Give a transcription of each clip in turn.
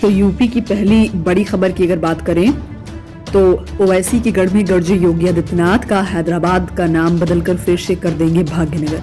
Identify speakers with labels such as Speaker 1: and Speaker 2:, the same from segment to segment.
Speaker 1: तो यूपी की पहली बड़ी खबर की अगर बात करें तो ओवैसी के गढ़ में गरजे योगी आदित्यनाथ का हैदराबाद का नाम बदलकर फिर से कर देंगे भाग्यनगर।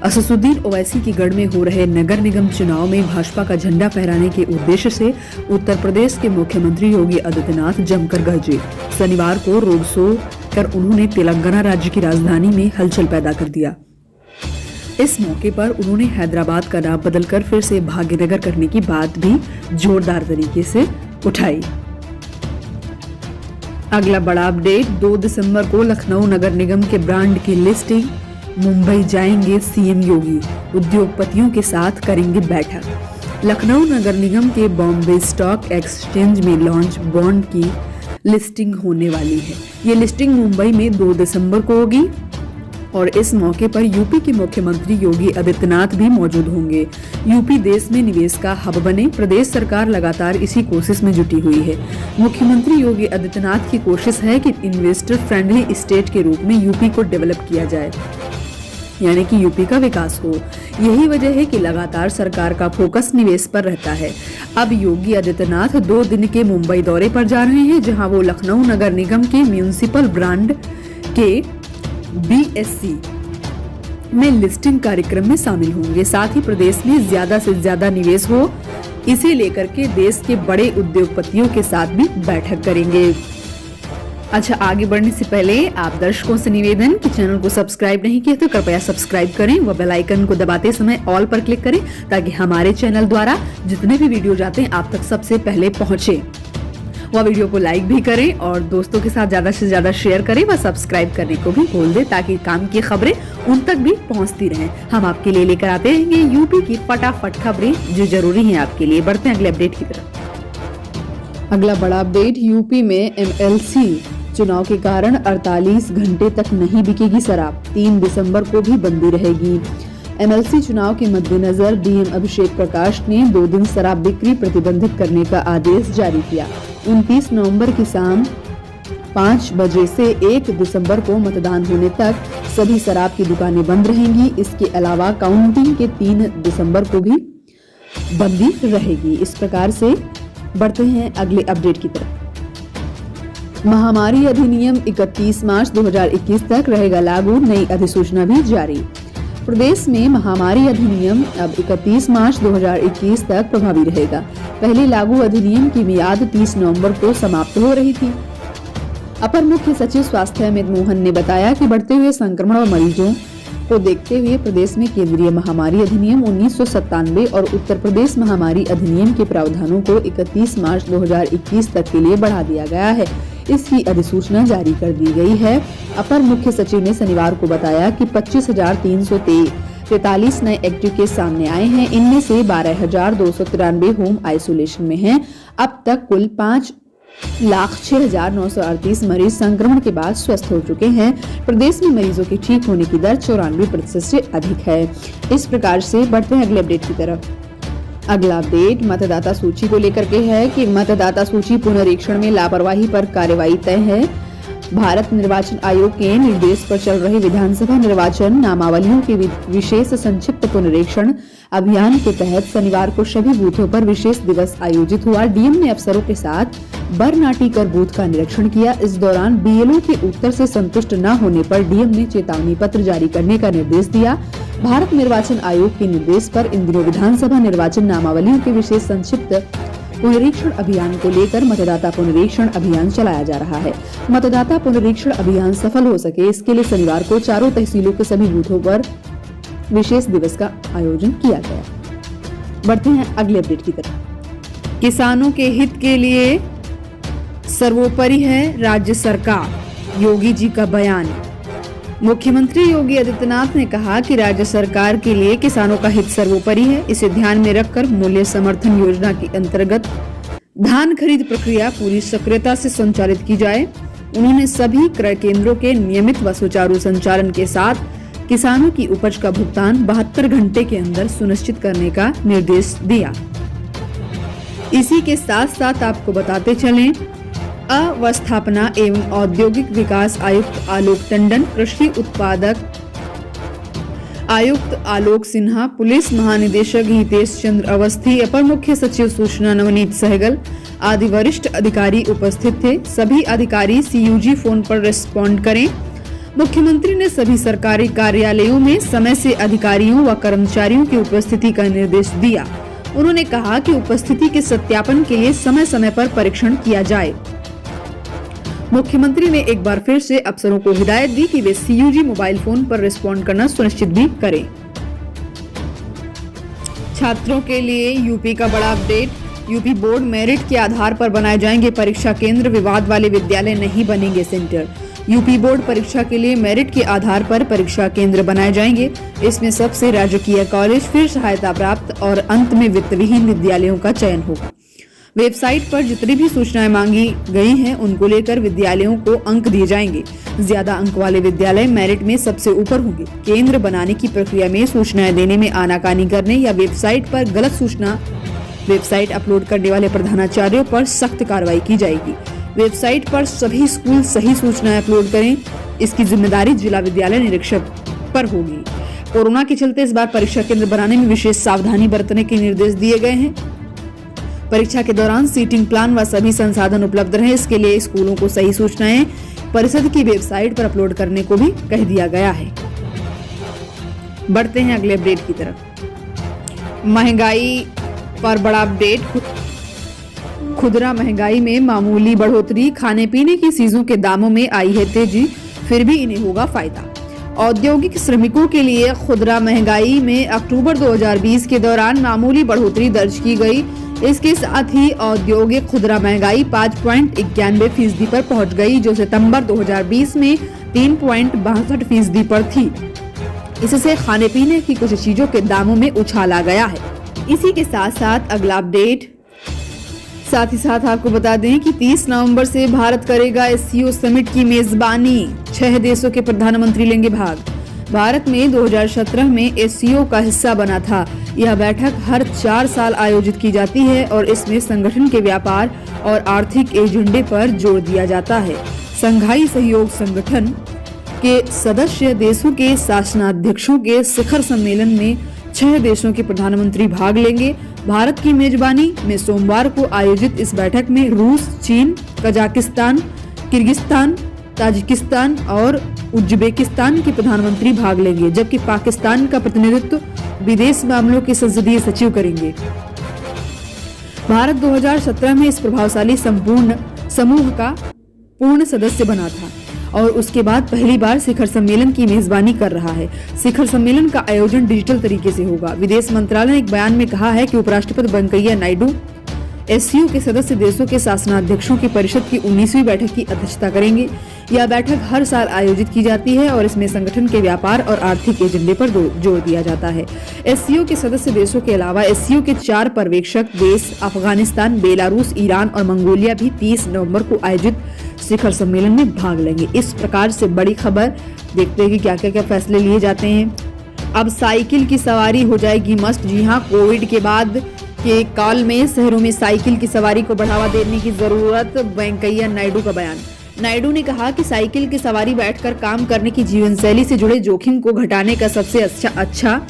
Speaker 1: असदुद्दीन ओवैसी के गढ़ में हो रहे नगर निगम चुनाव में भाजपा का झंडा फहराने के उद्देश्य से उत्तर प्रदेश के मुख्यमंत्री योगी आदित्यनाथ जमकर गरजे। शनिवार को रोड शो कर उन्होंने तेलंगाना राज्य की राजधानी में हलचल पैदा कर दिया। इस मौके पर उन्होंने हैदराबाद का नाम बदलकर फिर से भाग्यनगर करने की बात भी जोरदार तरीके से उठाई। अगला बड़ा अपडेट, 2 दिसंबर को लखनऊ नगर निगम के ब्रांड की लिस्टिंग, मुंबई जाएंगे सीएम योगी, उद्योगपतियों के साथ करेंगे बैठक। लखनऊ नगर निगम के बॉम्बे स्टॉक एक्सचेंज में लॉन्च बॉन्ड की लिस्टिंग होने वाली है। ये लिस्टिंग मुंबई में 2 दिसंबर को होगी और इस मौके पर यूपी के मुख्यमंत्री योगी आदित्यनाथ भी मौजूद होंगे। यूपी देश में निवेश का हब बने, प्रदेश सरकार लगातार इसी कोशिश में जुटी हुई है। मुख्यमंत्री योगी आदित्यनाथ की कोशिश है कि इन्वेस्टर फ्रेंडली स्टेट के रूप में यूपी को डेवलप किया जाए, यानी कि यूपी का विकास हो। यही वजह है कि लगातार सरकार का फोकस निवेश पर रहता है। अब योगी आदित्यनाथ 2 दिन के मुंबई दौरे पर जा रहे हैं, जहां वो लखनऊ नगर निगम के म्यूनिसिपल ब्रांड के BSC में लिस्टिंग कार्यक्रम में शामिल होंगे। साथ ही प्रदेश में ज्यादा से ज्यादा निवेश हो, इसे लेकर के देश के बड़े उद्योगपतियों के साथ भी बैठक करेंगे। अच्छा, आगे बढ़ने से पहले आप दर्शकों से निवेदन कि चैनल को सब्सक्राइब नहीं किया तो कृपया सब्सक्राइब करें व बेल आइकन को दबाते समय ऑल पर क्लिक करें, ताकि हमारे चैनल द्वारा जितने भी वीडियो जाते हैं आप तक सबसे पहले पहुंचे। वह वीडियो को लाइक भी करें और दोस्तों के साथ ज्यादा से ज्यादा शेयर करें व सब्सक्राइब करने को भी बोल दें, ताकि काम की खबरें उन तक भी पहुंचती रहें। हम आपके लिए लेकर आते रहेंगे यूपी की फटाफट खबरें जो जरूरी हैं आपके लिए। बढ़ते हैं अगले अपडेट की तरफ। अगला बड़ा अपडेट, यूपी में MLC चुनाव के कारण 48 घंटे तक नहीं बिकेगी शराब, 3 दिसंबर को भी बंदी रहेगी। MLC चुनाव के मद्देनजर DM अभिषेक प्रकाश ने 2 दिन शराब बिक्री प्रतिबंधित करने का आदेश जारी किया। 29 नवंबर की शाम 5 बजे से 1 दिसंबर को मतदान होने तक सभी शराब की दुकानें बंद रहेंगी। इसके अलावा काउंटिंग के 3 दिसंबर को भी बंदी रहेगी। इस प्रकार से बढ़ते हैं अगले अपडेट की तरफ। महामारी अधिनियम 31 मार्च 2021 तक रहेगा लागू, नई अधिसूचना भी जारी। प्रदेश में महामारी अधिनियम अब 31 मार्च 2021 तक प्रभावी रहेगा। पहले लागू अधिनियम की मियाद 30 नवंबर को समाप्त हो रही थी। अपर मुख्य सचिव स्वास्थ्य अमित मोहन ने बताया कि बढ़ते हुए संक्रमण और मरीजों को देखते हुए प्रदेश में केंद्रीय महामारी अधिनियम 1997 और उत्तर प्रदेश महामारी अधिनियम के प्रावधानों को 31 मार्च 2021 तक के लिए बढ़ा दिया गया है। इसकी अधिसूचना जारी कर दी गई है। अपर मुख्य सचिव ने शनिवार को बताया कि 25,343 नए एक्टिव केस सामने आए हैं। इनमें से 12,293 होम आइसोलेशन में हैं। अब तक कुल 5,06,938 मरीज संक्रमण के बाद स्वस्थ हो चुके हैं। प्रदेश में मरीजों के ठीक होने की दर 94% से अधिक है। इस प्रकार से बढ़ते हैं अगले अपडेट की तरफ। अगला अपडेट मतदाता सूची को लेकर के है कि मतदाता सूची पुनरीक्षण में लापरवाही पर कार्यवाही तय है। भारत निर्वाचन आयोग के निर्देश पर चल रहे विधानसभा निर्वाचन नामावलियों के विशेष संक्षिप्त पुनरीक्षण अभियान के तहत शनिवार को सभी बूथों पर विशेष दिवस आयोजित हुआ। डीएम ने अफसरों के साथ बरनाटी कर बूथ का निरीक्षण किया। इस दौरान BLO के उत्तर से संतुष्ट न होने पर डीएम ने चेतावनी पत्र जारी करने का निर्देश दिया। भारत निर्वाचन आयोग के निर्देश पर इन दिनों विधानसभा निर्वाचन नामावलियों के विशेष संक्षिप्त पुनरीक्षण अभियान को लेकर मतदाता पुनरीक्षण अभियान चलाया जा रहा है। मतदाता पुनरीक्षण अभियान सफल हो सके, इसके लिए शनिवार को चारों तहसीलों के सभी बूथों पर विशेष दिवस का आयोजन किया गया। बढ़ते हैं अगले अपडेट की तरफ। किसानों के हित के लिए सर्वोपरि है राज्य सरकार, योगी जी का बयान। मुख्यमंत्री योगी आदित्यनाथ ने कहा कि राज्य सरकार के लिए किसानों का हित सर्वोपरि है। इसे ध्यान में रखकर मूल्य समर्थन योजना के अंतर्गत धान खरीद प्रक्रिया पूरी सक्रियता से संचालित की जाए। उन्होंने सभी क्रय केंद्रों के नियमित व सुचारू संचालन के साथ किसानों की उपज का भुगतान 72 घंटे के अंदर सुनिश्चित करने का निर्देश दिया। इसी के साथ साथ आपको बताते चलें, अवस्थापना एवं औद्योगिक विकास आयुक्त आलोक टंडन, कृषि उत्पादक आयुक्त आलोक सिन्हा, पुलिस महानिदेशक हितेश चंद्र अवस्थी, अपर मुख्य सचिव सूचना नवनीत सहगल आदि वरिष्ठ अधिकारी उपस्थित थे। सभी अधिकारी सीयूजी फोन पर रिस्पॉन्ड करें। मुख्यमंत्री ने सभी सरकारी कार्यालयों में समय से अधिकारियों व कर्मचारियों की उपस्थिति का निर्देश दिया। उन्होंने कहा कि उपस्थिति के सत्यापन के लिए समय समय पर परीक्षण किया जाए। मुख्यमंत्री ने एक बार फिर से अफसरों को हिदायत दी कि वे सीयूजी मोबाइल फोन पर रिस्पॉन्ड करना सुनिश्चित भी करें। छात्रों के लिए यूपी का बड़ा अपडेट। यूपी बोर्ड मेरिट के आधार पर बनाए जाएंगे परीक्षा केंद्र, विवाद वाले विद्यालय नहीं बनेंगे सेंटर। यूपी बोर्ड परीक्षा के लिए मेरिट के आधार पर परीक्षा केंद्र बनाए जाएंगे। इसमें सबसे राजकीय कॉलेज, फिर सहायता प्राप्त और अंत में वित्त विहीन विद्यालयों का चयन होगा। वेबसाइट पर जितनी भी सूचनाएं मांगी गई हैं उनको लेकर विद्यालयों को अंक दिए जाएंगे। ज्यादा अंक वाले विद्यालय मेरिट में सबसे ऊपर होंगे। केंद्र बनाने की प्रक्रिया में सूचनाएं देने में आनाकानी करने या वेबसाइट पर गलत सूचना वेबसाइट अपलोड करने वाले प्रधानाचार्यों पर सख्त कार्रवाई की जाएगी। वेबसाइट पर सभी स्कूल सही सूचनाएं अपलोड करें, इसकी जिम्मेदारी जिला विद्यालय निरीक्षक पर होगी। कोरोना के चलते इस बार परीक्षा केंद्र बनाने में विशेष सावधानी बरतने के निर्देश दिए गए हैं। परीक्षा के दौरान सीटिंग प्लान व सभी संसाधन उपलब्ध रहे, इसके लिए स्कूलों को सही सूचनाएं परिषद की वेबसाइट पर अपलोड करने को भी कह दिया गया है। बढ़ते हैं अगले अपडेट की तरफ। महंगाई पर बड़ा अपडेट। खुदरा महंगाई में मामूली बढ़ोतरी, खाने पीने की चीजों के दामों में आई है तेजी, फिर भी इन्हें होगा फायदा। औद्योगिक श्रमिकों के लिए खुदरा महंगाई में अक्टूबर 2020 के दौरान मामूली बढ़ोतरी दर्ज की गई। इसके साथ ही औद्योगिक खुदरा महंगाई 5.91% पर पहुंच गई, जो सितंबर 2020 में 3.62% पर थी। इससे खाने पीने की कुछ चीजों के दामों में उछाल आ गया है। इसी के साथ साथ अगला अपडेट, साथ ही साथ आपको बता दें कि 30 नवंबर से भारत करेगा एससीओ समिट की मेजबानी। 6 देशों के प्रधानमंत्री लेंगे भाग। भारत में 2017 में एससीओ का हिस्सा बना था। यह बैठक हर 4 साल आयोजित की जाती है और इसमें संगठन के व्यापार और आर्थिक एजेंडे पर जोर दिया जाता है। संघाई सहयोग संगठन के सदस्य देशों के शासनाध्यक्षों के शिखर सम्मेलन में 6 देशों के प्रधानमंत्री भाग लेंगे। भारत की मेजबानी में सोमवार को आयोजित इस बैठक में रूस, चीन, कजाकिस्तान, किर्गिस्तान, ताजिकिस्तान और उज्बेकिस्तान के प्रधानमंत्री भाग लेंगे, जबकि पाकिस्तान का प्रतिनिधित्व विदेश मामलों के संसदीय सचिव करेंगे। भारत 2017 में इस प्रभावशाली संपूर्ण समूह का पूर्ण सदस्य बना था और उसके बाद पहली बार शिखर सम्मेलन की मेजबानी कर रहा है। शिखर सम्मेलन का आयोजन डिजिटल तरीके से होगा। विदेश मंत्रालय ने एक बयान में कहा है कि उपराष्ट्रपति वेंकैया नायडू एससीओ के सदस्य देशों के शासनाध्यक्षों की परिषद की 19वीं बैठक की अध्यक्षता करेंगे। यह बैठक हर साल आयोजित की जाती है और इसमें संगठन के व्यापार और आर्थिक एजेंडे पर जोर दिया जाता है। एससीओ के सदस्य देशों के अलावा एससीओ के 4 पर्यवेक्षक देश अफगानिस्तान, बेलारूस, ईरान और मंगोलिया भी 30 नवंबर को आयोजित शिखर सम्मेलन में भाग लेंगे। इस प्रकार से बड़ी खबर, देखते हैं कि क्या क्या फैसले लिए जाते हैं। अब साइकिल की सवारी हो जाएगी मस्ट। जी हाँ, कोविड के बाद के काल में शहरों में साइकिल की सवारी को बढ़ावा देने की जरूरत, वेंकैया नायडू का बयान। नायडू ने कहा कि साइकिल की सवारी बैठकर काम करने की जीवन शैली से जुड़े जोखिम को घटाने का सबसे अच्छा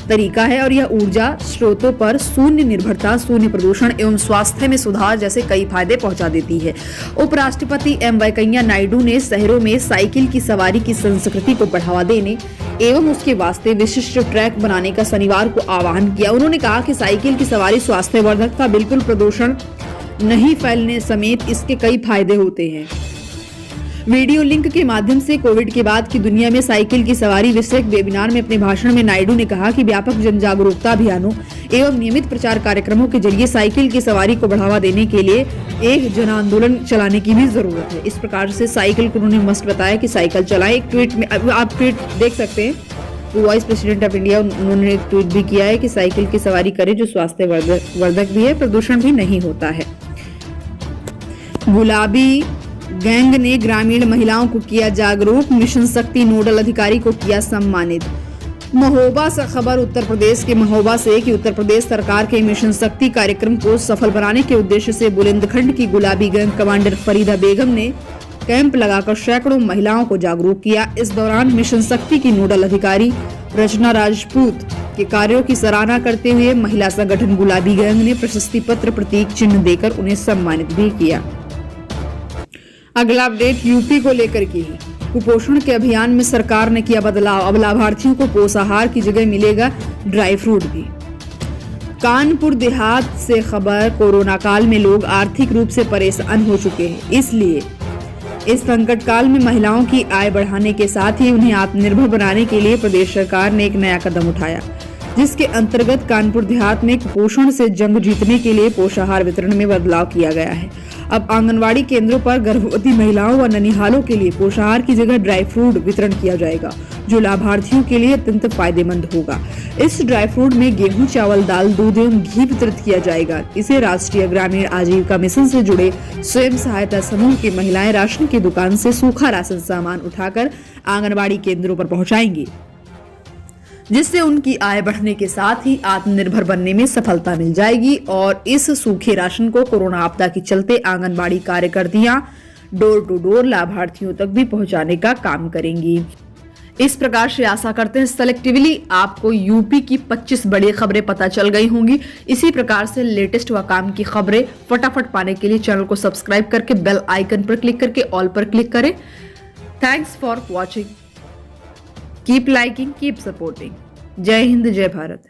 Speaker 1: तरीका है और यह ऊर्जा स्रोतों पर शून्य निर्भरता, शून्य प्रदूषण एवं स्वास्थ्य में सुधार जैसे कई फायदे पहुंचा देती है। उपराष्ट्रपति एम वेंकैया नायडू ने शहरों में साइकिल की सवारी की संस्कृति को बढ़ावा देने एवं उसके वास्ते विशिष्ट ट्रैक बनाने का शनिवार को आह्वान किया। उन्होंने कहा कि साइकिल की सवारी स्वास्थ्यवर्धक था, बिल्कुल प्रदूषण नहीं फैलने समेत इसके कई फायदे होते हैं। वीडियो लिंक के माध्यम से कोविड के बाद की दुनिया में साइकिल की सवारी विषयक वेबिनार में अपने भाषण में नायडू ने कहा कि व्यापक जन जागरूकता अभियानों एवं नियमित प्रचार कार्यक्रमों के जरिए साइकिल की सवारी को बढ़ावा देने के लिए एक जन आंदोलन चलाने की भी जरूरत है। इस प्रकार से साइकिल को उन्होंने मस्ट बताया कि साइकिल चलाएं। एक ट्वीट में आप ट्वीट देख सकते हैं, वाइस प्रेसिडेंट ऑफ इंडिया उन्होंने एक ट्वीट भी किया है कि साइकिल की सवारी करें जो स्वास्थ्य वर्धक भी है, प्रदूषण भी नहीं होता है। गुलाबी गैंग ने ग्रामीण महिलाओं को किया जागरूक, मिशन शक्ति नोडल अधिकारी को किया सम्मानित। महोबा से खबर उत्तर प्रदेश के महोबा से कि उत्तर प्रदेश सरकार के मिशन शक्ति कार्यक्रम को सफल बनाने के उद्देश्य से बुलंदखंड की गुलाबी गैंग कमांडर फरीदा बेगम ने कैंप लगाकर सैकड़ों महिलाओं को जागरूक किया। इस दौरान मिशन शक्ति की नोडल अधिकारी रचना राजपूत के कार्यों की सराहना करते हुए महिला संगठन गुलाबी गैंग ने प्रशस्ति पत्र प्रतीक चिन्ह देकर उन्हें सम्मानित भी किया। अगला अपडेट यूपी को लेकर की है। कुपोषण के अभियान में सरकार ने किया बदलाव, अब लाभार्थियों को पोषाहार की जगह मिलेगा ड्राई फ्रूट भी। कानपुर देहात से खबर, कोरोना काल में लोग आर्थिक रूप से परेशान हो चुके हैं, इसलिए इस संकट काल में महिलाओं की आय बढ़ाने के साथ ही उन्हें आत्मनिर्भर बनाने के लिए प्रदेश सरकार ने एक नया कदम उठाया, जिसके अंतर्गत कानपुर देहात में कुपोषण से जंग जीतने के लिए पोषाहार वितरण में बदलाव किया गया है। अब आंगनवाड़ी केंद्रों पर गर्भवती महिलाओं व ननिहालों के लिए पोषाहार की जगह ड्राई फ्रूट वितरण किया जाएगा, जो लाभार्थियों के लिए अत्यंत फायदेमंद होगा। इस ड्राई फ्रूट में गेहूं, चावल, दाल, दूध एवं घी वितरित किया जाएगा। इसे राष्ट्रीय ग्रामीण आजीविका मिशन से जुड़े स्वयं सहायता समूह की महिलाएं राशन की दुकान से सूखा राशन सामान उठाकर आंगनबाड़ी केंद्रों पर पहुंचाएंगी, जिससे उनकी आय बढ़ने के साथ ही आत्मनिर्भर बनने में सफलता मिल जाएगी। और इस सूखे राशन को कोरोना आपदा के चलते आंगनबाड़ी कार्यकर्तियां डोर टू डोर लाभार्थियों तक भी पहुंचाने का काम करेंगी। इस प्रकार से आशा करते हैं सेलेक्टिवली आपको यूपी की 25 बड़ी खबरें पता चल गई होंगी। इसी प्रकार से लेटेस्ट व काम की खबरें फटाफट पाने के लिए चैनल को सब्सक्राइब करके बेल आइकन पर क्लिक करके ऑल पर क्लिक करें। Thanks for watching, keep liking, keep supporting. जय हिंद, जय भारत।